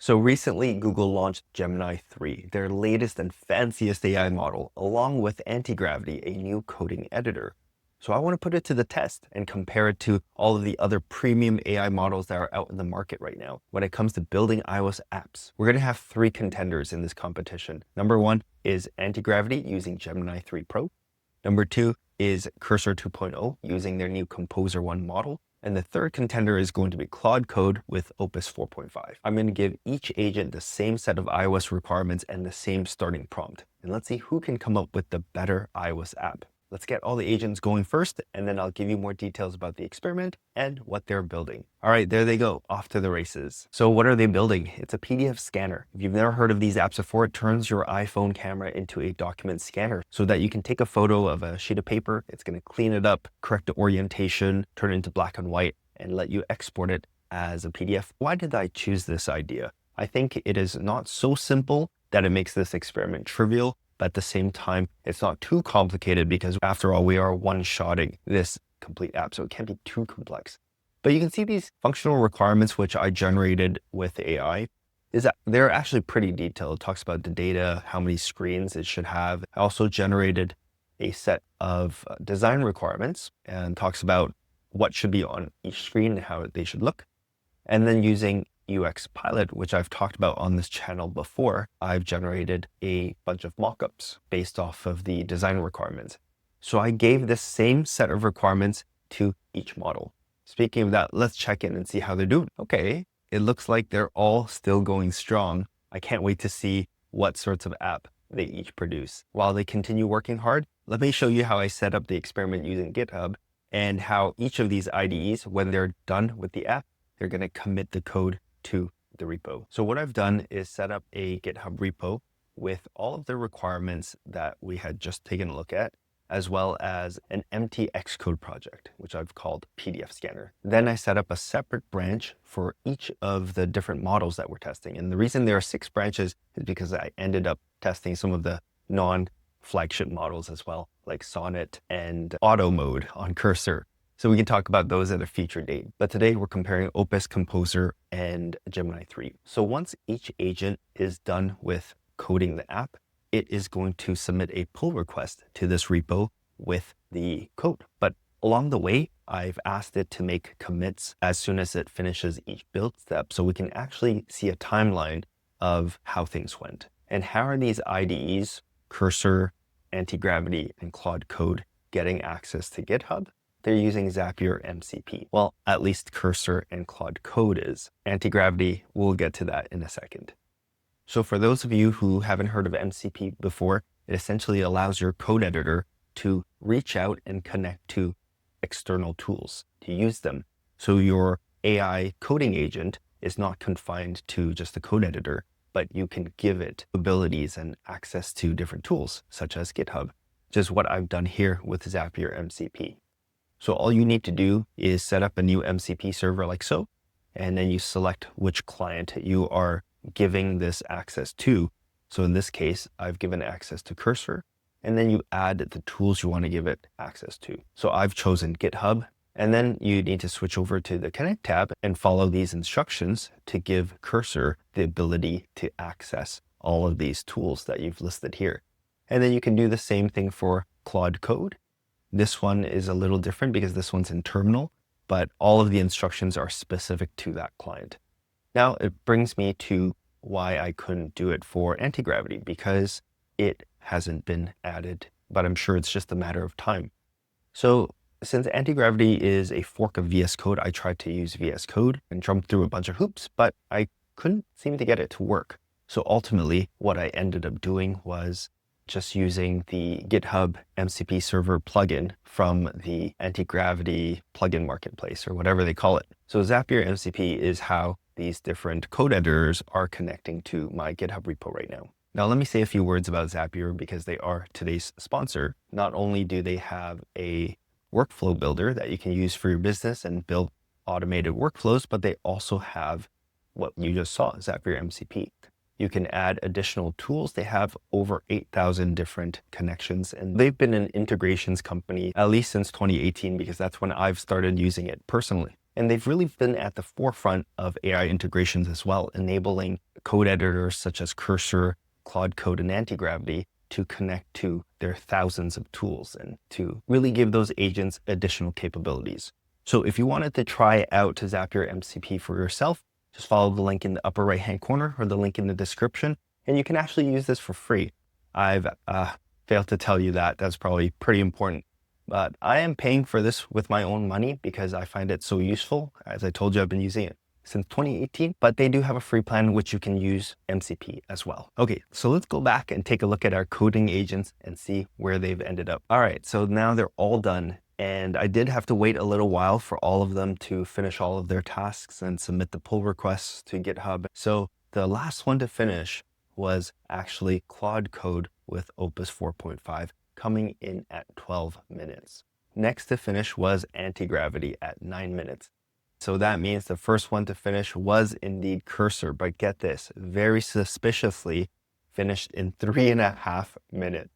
So recently, Google launched Gemini 3, their latest and fanciest AI model, along with Antigravity, a new coding editor. So I want to put it to the test and compare it to all of the other premium AI models that are out in the market right now when it comes to building iOS apps. We're going to have three contenders in this competition. Number one is Antigravity using Gemini 3 Pro. Number two is Cursor 2.0 using their new Composer 1 model. And the third contender is going to be Claude Code with Opus 4.5. I'm going to give each agent the same set of iOS requirements and the same starting prompt. And let's see who can come up with the better iOS app. Let's get all the agents going first, and then I'll give you more details about the experiment and what they're building. All right, there they go, off to the races. So what are they building? It's a PDF scanner. If you've never heard of these apps before, it turns your iPhone camera into a document scanner so that you can take a photo of a sheet of paper. It's going to clean it up, correct the orientation, turn it into black and white, and let you export it as a PDF. Why did I choose this idea? I think it is not so simple that it makes this experiment trivial, but at the same time, it's not too complicated because after all, we are one-shotting this complete app, so it can't be too complex. But you can see these functional requirements, which I generated with AI, is that they're actually pretty detailed. It talks about the data, how many screens it should have. I also generated a set of design requirements and talks about what should be on each screen and how they should look. And then using UX Pilot, which I've talked about on this channel before, I've generated a bunch of mockups based off of the design requirements. So I gave this same set of requirements to each model. Speaking of that, let's check in and see how they're doing. Okay, it looks like they're all still going strong. I can't wait to see what sorts of app they each produce. While they continue working hard, let me show you how I set up the experiment using GitHub and how each of these IDEs, when they're done with the app, they're going to commit the code to the repo. So what I've done is set up a GitHub repo with all of the requirements that we had just taken a look at, as well as an empty Xcode project, which I've called PDF Scanner. Then I set up a separate branch for each of the different models that we're testing. And the reason there are 6 branches is because I ended up testing some of the non-flagship models as well, like Sonnet and Auto Mode on Cursor. So we can talk about those at a future date. But today we're comparing Opus, Composer, and Gemini 3. So once each agent is done with coding the app, it is going to submit a pull request to this repo with the code. But along the way, I've asked it to make commits as soon as it finishes each build step so we can actually see a timeline of how things went. And how are these IDEs, Cursor, Antigravity, and Claude Code getting access to GitHub? They're using Zapier MCP. Well, at least Cursor and Claude Code is. Antigravity, we'll get to that in a second. So for those of you who haven't heard of MCP before, it essentially allows your code editor to reach out and connect to external tools, to use them. So your AI coding agent is not confined to just the code editor, but you can give it abilities and access to different tools, such as GitHub, which is what I've done here with Zapier MCP. So all you need to do is set up a new MCP server like so, and then you select which client you are giving this access to. So in this case, I've given access to Cursor, and then you add the tools you want to give it access to. So I've chosen GitHub, and then you need to switch over to the Connect tab and follow these instructions to give Cursor the ability to access all of these tools that you've listed here. And then you can do the same thing for Claude Code. This one is a little different because this one's in terminal, but all of the instructions are specific to that client. Now it brings me to why I couldn't do it for Antigravity, because it hasn't been added, but I'm sure it's just a matter of time. So since Antigravity is a fork of VS Code, I tried to use VS Code and jumped through a bunch of hoops, but I couldn't seem to get it to work. So ultimately, what I ended up doing was just using the GitHub MCP server plugin from the Antigravity plugin marketplace, or whatever they call it. So Zapier MCP is how these different code editors are connecting to my GitHub repo right now. Now, let me say a few words about Zapier because they are today's sponsor. Not only do they have a workflow builder that you can use for your business and build automated workflows, but they also have what you just saw, Zapier MCP. You can add additional tools. They have over 8,000 different connections, and they've been an integrations company at least since 2018 because that's when I've started using it personally. And they've really been at the forefront of AI integrations as well, enabling code editors such as Cursor, Claude Code, and Antigravity to connect to their thousands of tools and to really give those agents additional capabilities. So if you wanted to try out Zapier MCP for yourself, just follow the link in the upper right-hand corner or the link in the description, and you can actually use this for free. I've failed to tell you that. That's probably pretty important. But I am paying for this with my own money because I find it so useful. As I told you, I've been using it since 2018, but they do have a free plan which you can use MCP as well. Okay, so let's go back and take a look at our coding agents and see where they've ended up. All right, so now they're all done. And I did have to wait a little while for all of them to finish all of their tasks and submit the pull requests to GitHub. So the last one to finish was actually Claude Code with Opus 4.5 coming in at 12 minutes. Next to finish was Antigravity at 9 minutes. So that means the first one to finish was indeed Cursor, but get this, very suspiciously finished in 3.5 minutes.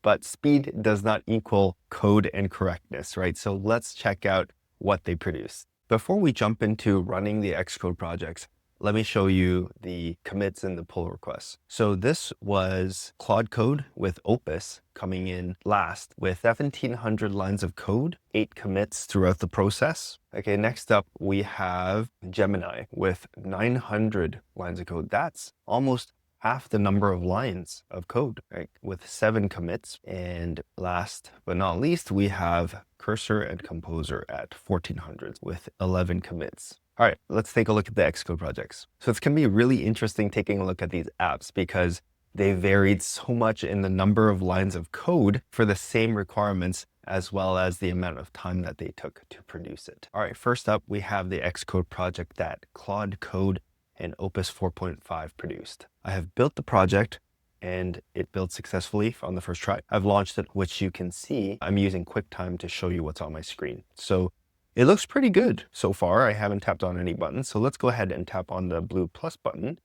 But speed does not equal code and correctness, right? So let's check out what they produce. Before we jump into running the Xcode projects, let me show you the commits and the pull requests. So this was Claude Code with Opus coming in last with 1,700 lines of code, 8 commits throughout the process. Okay, next up we have Gemini with 900 lines of code. That's almost half the number of lines of code, right? With 7 commits. And last but not least, we have Cursor and Composer at 1,400 with 11 commits. All right, let's take a look at the Xcode projects. So it's going to be really interesting taking a look at these apps because they varied so much in the number of lines of code for the same requirements as well as the amount of time that they took to produce it. All right, first up, we have the Xcode project that Claude Code and Opus 4.5 produced. I have built the project and it built successfully on the first try. I've launched it, which you can see. I'm using QuickTime to show you what's on my screen. So it looks pretty good so far. I haven't tapped on any buttons. So let's go ahead and tap on the blue plus button.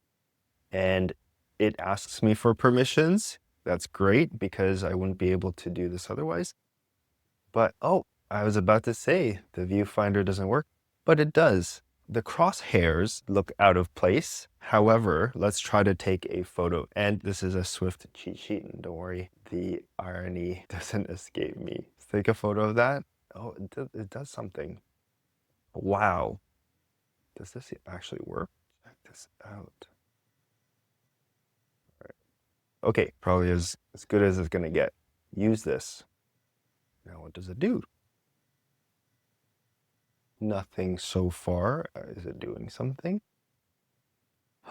And it asks me for permissions. That's great because I wouldn't be able to do this otherwise. But, oh, I was about to say the viewfinder doesn't work, but it does. The crosshairs look out of place. However, let's try to take a photo. And this is a Swift cheat sheet. And don't worry, the irony doesn't escape me. Let's take a photo of that. Oh, it does something. Wow. Does this actually work? Check this out. All right. Okay, probably as good as it's going to get. Use this. Now, what does it do? Nothing so far. Is it doing something?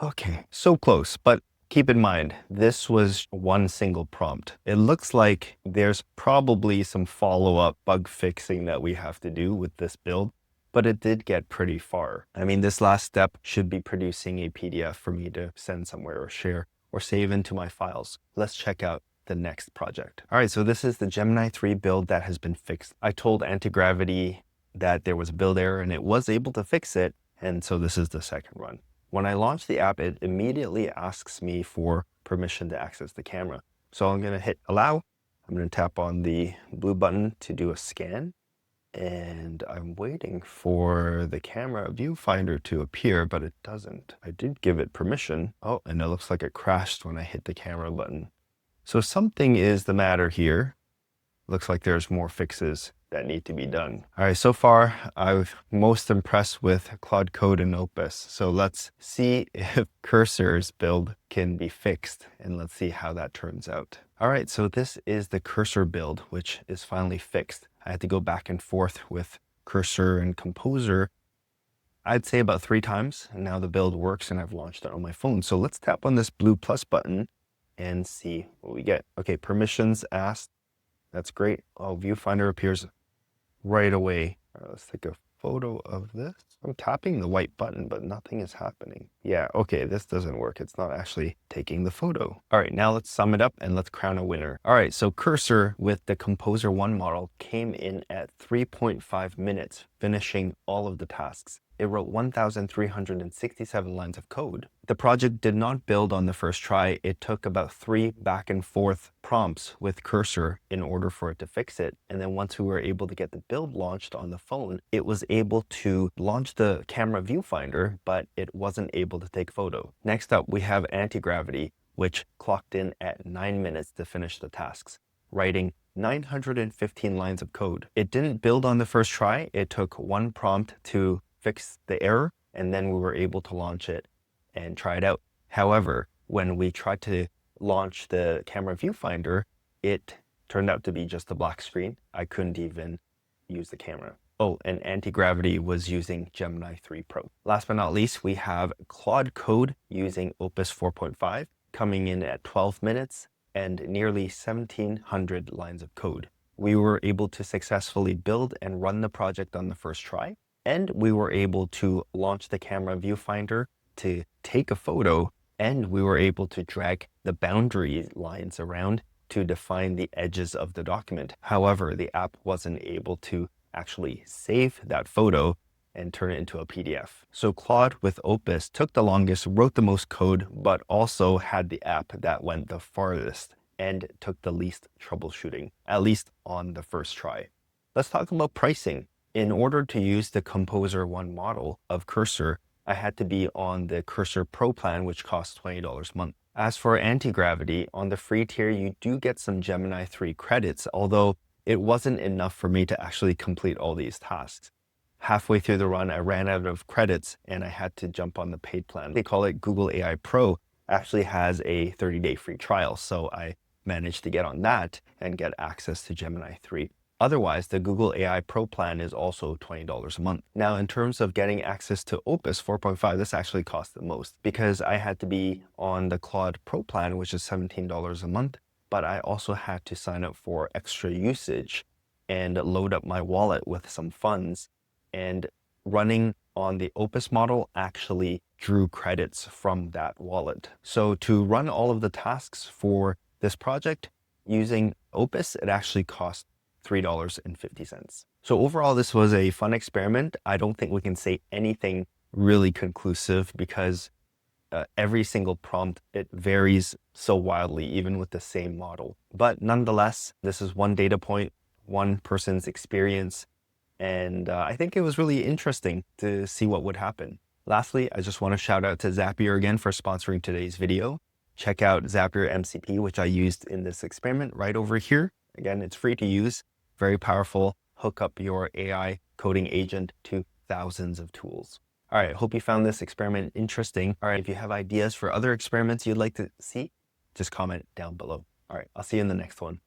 Okay, so close, but keep in mind, this was one single prompt. It looks like there's probably some follow-up bug fixing that we have to do with this build, but it did get pretty far. I mean, this last step should be producing a PDF for me to send somewhere or share or save into my files. Let's check out the next project. All right, so this is the Gemini 3 build that has been fixed. I told Antigravity that there was a build error and it was able to fix it. And so this is the second run. When I launch the app, it immediately asks me for permission to access the camera. So I'm going to hit allow. I'm going to tap on the blue button to do a scan. And I'm waiting for the camera viewfinder to appear, but it doesn't. I did give it permission. Oh, and it looks like it crashed when I hit the camera button. So something is the matter here. Looks like there's more fixes that need to be done. All right, so far, I'm most impressed with Claude Code and Opus. So let's see if Cursor's build can be fixed, and let's see how that turns out. All right, so this is the Cursor build, which is finally fixed. I had to go back and forth with Cursor and Composer, I'd say about 3 times, and now the build works and I've launched it on my phone. So let's tap on this blue plus button and see what we get. Okay, permissions asked. That's great. Oh, viewfinder appears right away. All right, let's take a photo of this. I'm tapping the white button, but nothing is happening. Yeah, okay, this doesn't work. It's not actually taking the photo. All right, now let's sum it up and let's crown a winner. All right, so Cursor with the Composer 1 model came in at 3.5 minutes finishing all of the tasks. It wrote 1,367 lines of code. The project did not build on the first try. It took about 3 back and forth prompts with Cursor in order for it to fix it. And then once we were able to get the build launched on the phone, it was able to launch the camera viewfinder, but it wasn't able to take photo. Next up, we have Antigravity, which clocked in at 9 minutes to finish the tasks, writing 915 lines of code. It didn't build on the first try. It took 1 prompt to fix the error, and then we were able to launch it and try it out. However, when we tried to launch the camera viewfinder, it turned out to be just a black screen. I couldn't even use the camera. Oh, and Antigravity was using Gemini 3 Pro. Last but not least, we have Claude Code using Opus 4.5, coming in at 12 minutes and nearly 1,700 lines of code. We were able to successfully build and run the project on the first try, and we were able to launch the camera viewfinder to take a photo, and we were able to drag the boundary lines around to define the edges of the document. However, the app wasn't able to actually save that photo and turn it into a PDF. So Claude with Opus took the longest, wrote the most code, but also had the app that went the farthest and took the least troubleshooting, at least on the first try. Let's talk about pricing. In order to use the Composer 1 model of Cursor, I had to be on the Cursor Pro plan, which costs $20 a month. As for Antigravity, on the free tier, you do get some Gemini 3 credits, although it wasn't enough for me to actually complete all these tasks. Halfway through the run, I ran out of credits and I had to jump on the paid plan. They call it Google AI Pro, actually has a 30-day free trial, so I managed to get on that and get access to Gemini 3. Otherwise, the Google AI Pro plan is also $20 a month. Now, in terms of getting access to Opus 4.5, this actually cost the most because I had to be on the Claude Pro plan, which is $17 a month, but I also had to sign up for extra usage and load up my wallet with some funds. And running on the Opus model actually drew credits from that wallet. So to run all of the tasks for this project using Opus, it actually cost $3.50. So overall, this was a fun experiment. I don't think we can say anything really conclusive because every single prompt, it varies so wildly, even with the same model. But nonetheless, this is one data point, one person's experience. And I think it was really interesting to see what would happen. Lastly, I just want to shout out to Zapier again for sponsoring today's video. Check out Zapier MCP, which I used in this experiment right over here. Again, it's free to use, very powerful. Hook up your AI coding agent to thousands of tools. All right, hope you found this experiment interesting. All right, if you have ideas for other experiments you'd like to see, just comment down below. All right, I'll see you in the next one.